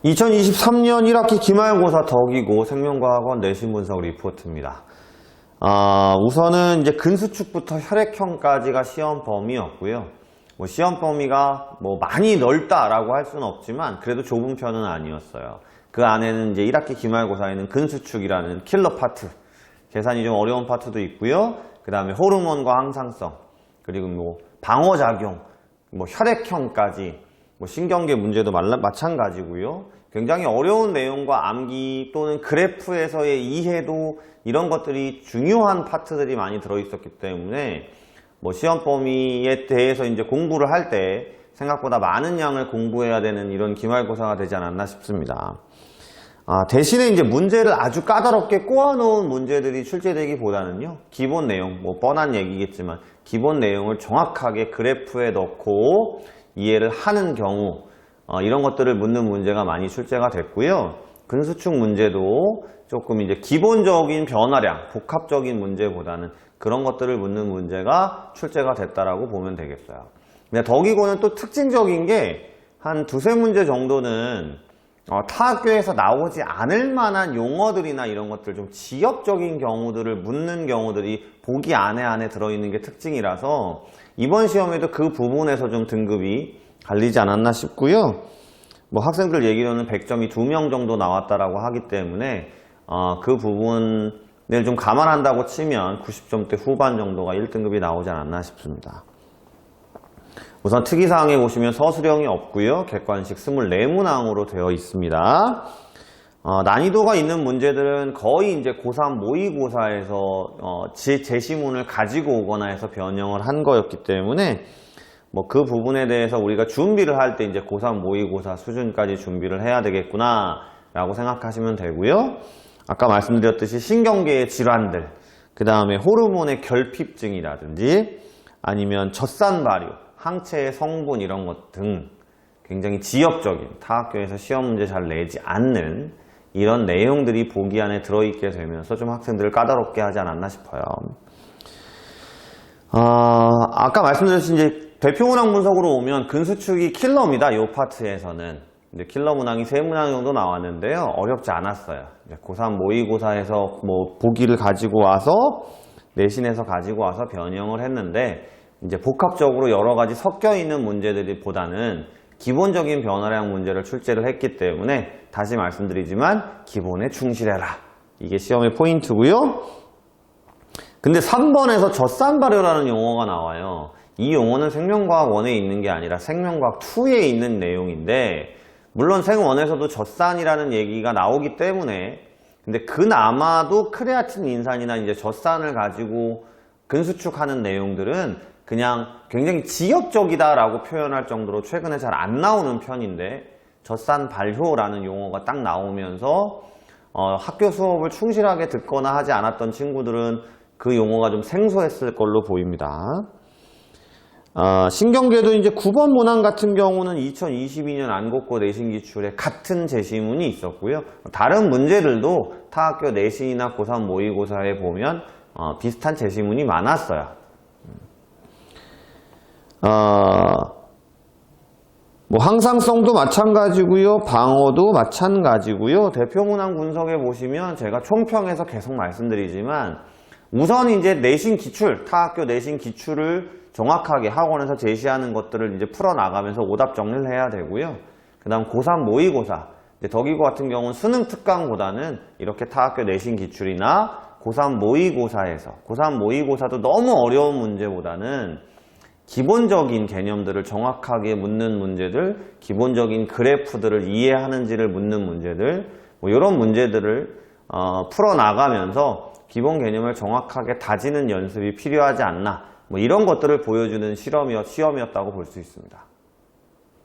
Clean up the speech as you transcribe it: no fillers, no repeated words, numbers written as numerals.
2023년 1학기 기말고사 덕이고 생명과학원 내신 분석 리포트입니다. 우선은 이제 근수축부터 혈액형까지가 시험 범위였고요. 시험 범위가 많이 넓다라고 할 수는 없지만 그래도 좁은 편은 아니었어요. 그 안에는 이제 1학기 기말고사에는 근수축이라는 킬러 파트, 계산이 좀 어려운 파트도 있고요. 그 다음에 호르몬과 항상성, 그리고 방어작용, 혈액형까지, 신경계 문제도 마찬가지고요. 굉장히 어려운 내용과 암기 또는 그래프에서의 이해도 이런 것들이 중요한 파트들이 많이 들어있었기 때문에 시험 범위에 대해서 이제 공부를 할 때 생각보다 많은 양을 공부해야 되는 이런 기말고사가 되지 않았나 싶습니다. 대신에 이제 문제를 아주 까다롭게 꼬아놓은 문제들이 출제되기보다는요, 기본 내용, 뻔한 얘기겠지만 기본 내용을 정확하게 그래프에 넣고 이해를 하는 경우, 이런 것들을 묻는 문제가 많이 출제가 됐고요. 근수축 문제도 조금 이제 기본적인 변화량, 복합적인 문제보다는 그런 것들을 묻는 문제가 출제가 됐다라고 보면 되겠어요. 근데 덕이고는 또 특징적인 게 한 두세 문제 정도는 타 학교에서 나오지 않을 만한 용어들이나 이런 것들, 좀 지역적인 경우들을 묻는 경우들이 보기 안에 들어있는 게 특징이라서 이번 시험에도 그 부분에서 좀 등급이 갈리지 않았나 싶고요. 학생들 얘기로는 100점이 2명 정도 나왔다라고 하기 때문에 그 부분을 좀 감안한다고 치면 90점대 후반 정도가 1등급이 나오지 않았나 싶습니다. 우선 특이사항에 보시면 서술형이 없고요. 객관식 24문항으로 되어 있습니다. 난이도가 있는 문제들은 거의 이제 고3 모의고사에서 제시문을 가지고 오거나 해서 변형을 한 거였기 때문에 그 부분에 대해서 우리가 준비를 할 때 이제 고3 모의고사 수준까지 준비를 해야 되겠구나 라고 생각하시면 되고요. 아까 말씀드렸듯이 신경계의 질환들, 그 다음에 호르몬의 결핍증이라든지 아니면 젖산 발효, 항체의 성분 이런 것 등 굉장히 지역적인, 타 학교에서 시험 문제 잘 내지 않는 이런 내용들이 보기 안에 들어있게 되면서 좀 학생들을 까다롭게 하지 않았나 싶어요. 아까 말씀드렸듯이 이제 대표 문항 분석으로 오면 근수축이 킬러입니다. 이 파트에서는. 근데 킬러 문항이 3문항 정도 나왔는데요. 어렵지 않았어요. 고3 모의고사에서 보기를 가지고 와서 내신에서 가지고 와서 변형을 했는데 이제 복합적으로 여러 가지 섞여 있는 문제들보다는 기본적인 변화량 문제를 출제를 했기 때문에 다시 말씀드리지만 기본에 충실해라. 이게 시험의 포인트고요. 근데 3번에서 젖산 발효라는 용어가 나와요. 이 용어는 생명과학 1에 있는 게 아니라 생명과학 2에 있는 내용인데, 물론 생 1에서도 젖산이라는 얘기가 나오기 때문에, 근데 그나마도 크레아틴 인산이나 이제 젖산을 가지고 근수축하는 내용들은 그냥 굉장히 지역적이다라고 표현할 정도로 최근에 잘 안 나오는 편인데, 젖산 발효라는 용어가 딱 나오면서 학교 수업을 충실하게 듣거나 하지 않았던 친구들은 그 용어가 좀 생소했을 걸로 보입니다. 신경계도 이제 9번 문항 같은 경우는 2022년 안곡고 내신 기출에 같은 제시문이 있었고요. 다른 문제들도 타 학교 내신이나 고3 모의고사에 보면 비슷한 제시문이 많았어요. 항상성도 마찬가지고요. 방어도 마찬가지고요. 대표 문항 분석에 보시면 제가 총평해서 계속 말씀드리지만 우선 이제 내신 기출, 타 학교 내신 기출을 정확하게 학원에서 제시하는 것들을 이제 풀어나가면서 오답 정리를 해야 되고요. 그 다음 고3 모의고사, 덕이고 같은 경우는 수능 특강보다는 이렇게 타 학교 내신 기출이나 고3 모의고사에서, 고3 모의고사도 너무 어려운 문제보다는 기본적인 개념들을 정확하게 묻는 문제들, 기본적인 그래프들을 이해하는지를 묻는 문제들, 이런 문제들을 풀어나가면서 기본 개념을 정확하게 다지는 연습이 필요하지 않나, 이런 것들을 보여주는 시험이었다고 볼 수 있습니다.